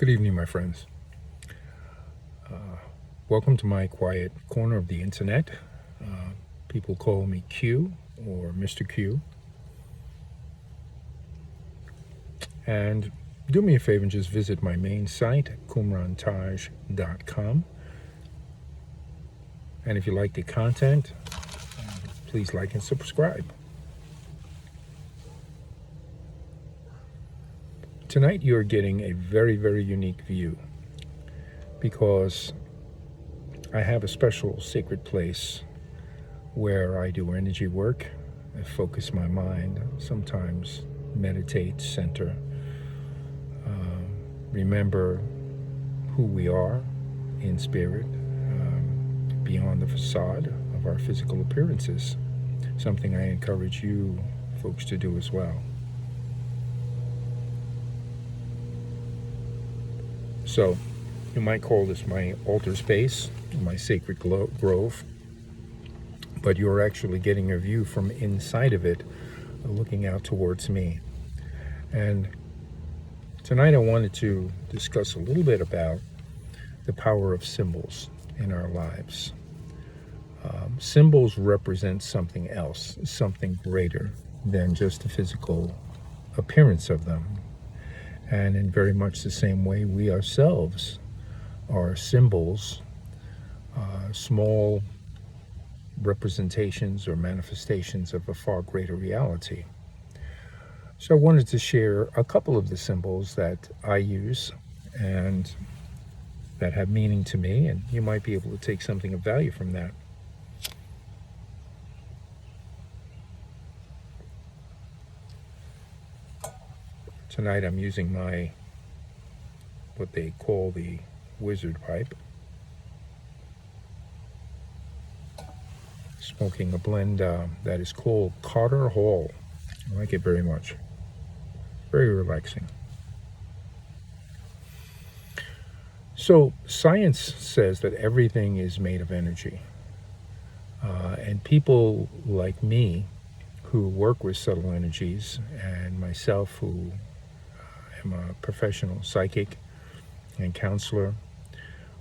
Good evening, my friends. Welcome to my quiet corner of the internet. People call me Q or Mr. Q. And do me a favor and just visit my main site, kumrantaj.com. And if you like the content, please like and subscribe. Tonight you're getting a very, very unique view because I have a special sacred place where I do energy work. I focus my mind, sometimes meditate, center, remember who we are in spirit, beyond the facade of our physical appearances, something I encourage you folks to do as well. So you might call this my altar space, my sacred grove, but you're actually getting a view from inside of it, looking out towards me. And tonight I wanted to discuss a little bit about the power of symbols in our lives. Symbols represent something else, something greater than just the physical appearance of them. And in very much the same way, we ourselves are symbols, small representations or manifestations of a far greater reality. So I wanted to share a couple of the symbols that I use and that have meaning to me, and you might be able to take something of value from that. Tonight I'm using what they call the wizard pipe, smoking a blend that is called Carter Hall. I like it very much. Very relaxing. So science says that everything is made of energy. And people like me who work with subtle energies, and myself who am a professional psychic and counselor,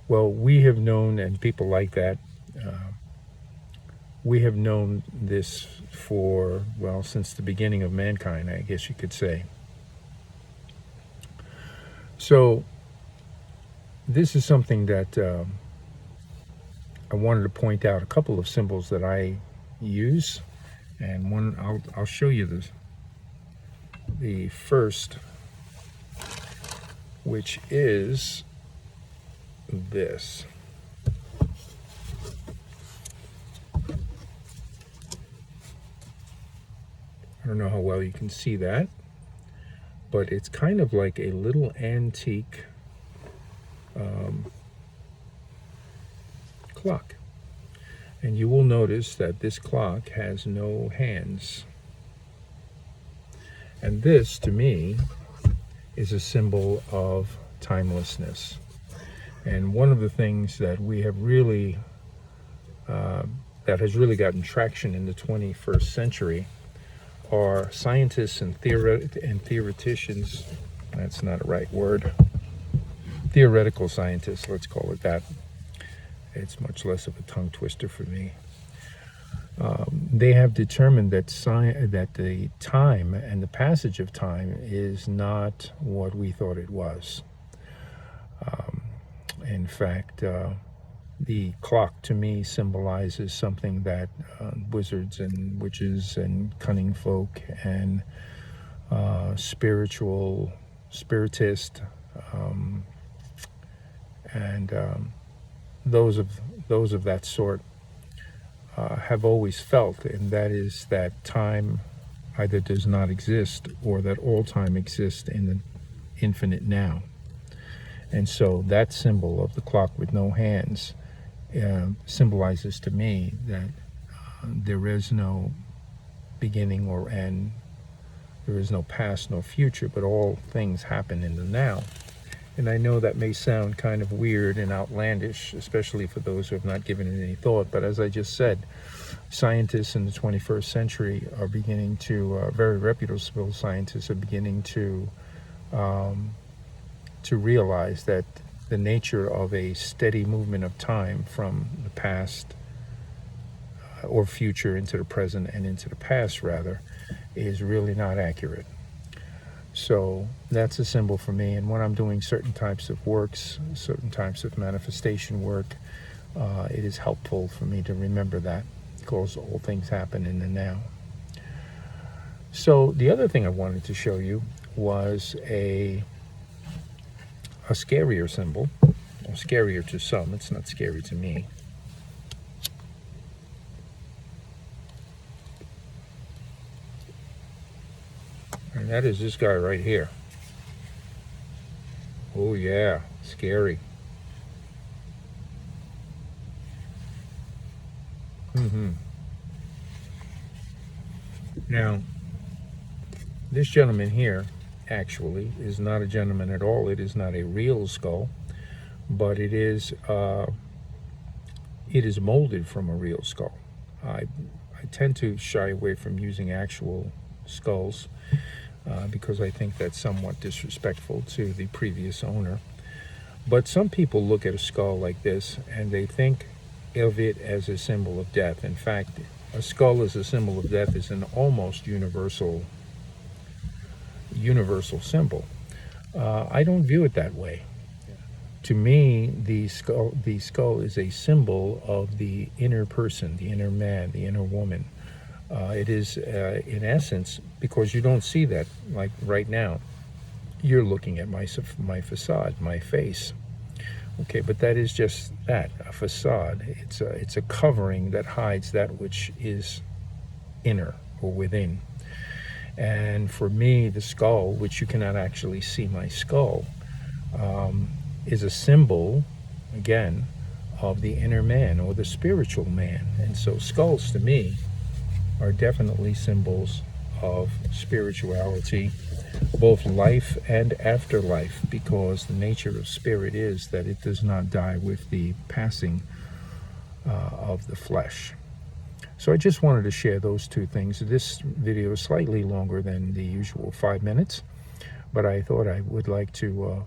well, we have known, and people like that, we have known this for, well, since the beginning of mankind, I guess you could say. So this is something that I wanted to point out, a couple of symbols that I use, and one I'll show you the first, which is this. I don't know how well you can see that, but it's kind of like a little antique clock. And you will notice that this clock has no hands. And this, to me, is a symbol of timelessness. And one of the things that we have really, that has really gotten traction in the 21st century are scientists and theoreticians. That's not a right word. Theoretical scientists, let's call it that. It's much less of a tongue twister for me. They have determined that that the time and the passage of time is not what we thought it was. In fact, the clock to me symbolizes something that wizards and witches and cunning folk and spiritist and those of that sort have always felt, and that is that time either does not exist or that all time exists in the infinite now. And so that symbol of the clock with no hands symbolizes to me that there is no beginning or end, there is no past nor future, but all things happen in the now. And I know that may sound kind of weird and outlandish, especially for those who have not given it any thought, but as I just said, scientists in the 21st century are beginning to, very reputable scientists are beginning to to realize that the nature of a steady movement of time from the past or future into the present and into the past, rather, is really not accurate. So that's a symbol for me. And when I'm doing certain types of works, certain types of manifestation work, it is helpful for me to remember that, because all things happen in the now. So the other thing I wanted to show you was a scarier symbol, or scarier to some. It's not scary to me. And that is this guy right here. Oh yeah, scary. Now, this gentleman here actually is not a gentleman at all. It is not a real skull, but it is molded from a real skull. I tend to shy away from using actual skulls because I think that's somewhat disrespectful to the previous owner. But some people look at a skull like this and they think of it as a symbol of death. In fact, a skull as a symbol of death is an almost universal symbol. I don't view it that way. To me, the skull is a symbol of the inner person, the inner man, the inner woman. It is, in essence, because you don't see that, like right now, you're looking at my facade, my face. Okay, but that is just that, a facade. It's a covering that hides that which is inner or within. And for me, the skull, which you cannot actually see my skull, is a symbol, again, of the inner man or the spiritual man. And so skulls to me are definitely symbols of spirituality, both life and afterlife, because the nature of spirit is that it does not die with the passing of the flesh. So I just wanted to share those two things. This video is slightly longer than the usual 5 minutes, but I thought I would like to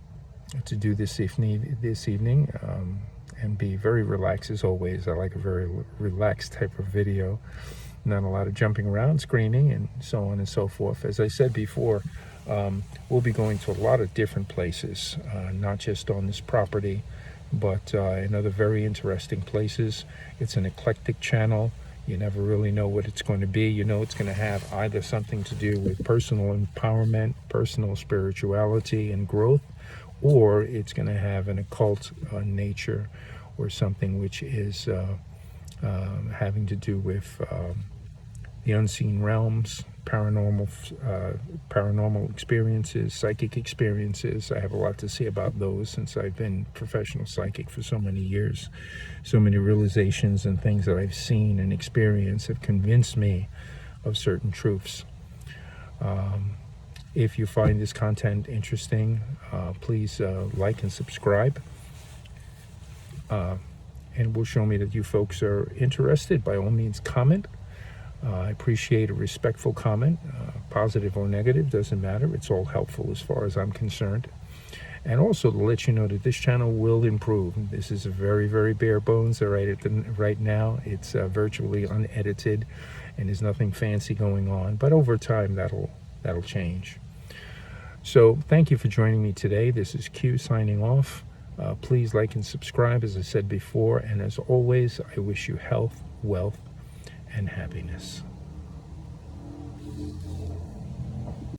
do this evening and be very relaxed as always. I like a very relaxed type of video, not a lot of jumping around, screaming, and so on and so forth. As I said before, we'll be going to a lot of different places, not just on this property, but in other very interesting places. It's an eclectic channel. You never really know what it's going to be. You know it's going to have either something to do with personal empowerment, personal spirituality and growth, or it's going to have an occult nature or something which is having to do with the unseen realms, paranormal experiences, psychic experiences. I have a lot to say about those since I've been professional psychic for so many years. So many realizations and things that I've seen and experienced have convinced me of certain truths. If you find this content interesting, please like and subscribe. And will show me that you folks are interested. By all means, comment. I appreciate a respectful comment, positive or negative, doesn't matter. It's all helpful as far as I'm concerned. And also to let you know that this channel will improve. This is a very, very bare bones. Right now, it's virtually unedited, and there's nothing fancy going on. But over time, that'll change. So thank you for joining me today. This is Q signing off. Please like and subscribe, as I said before. And as always, I wish you health, wealth, and happiness.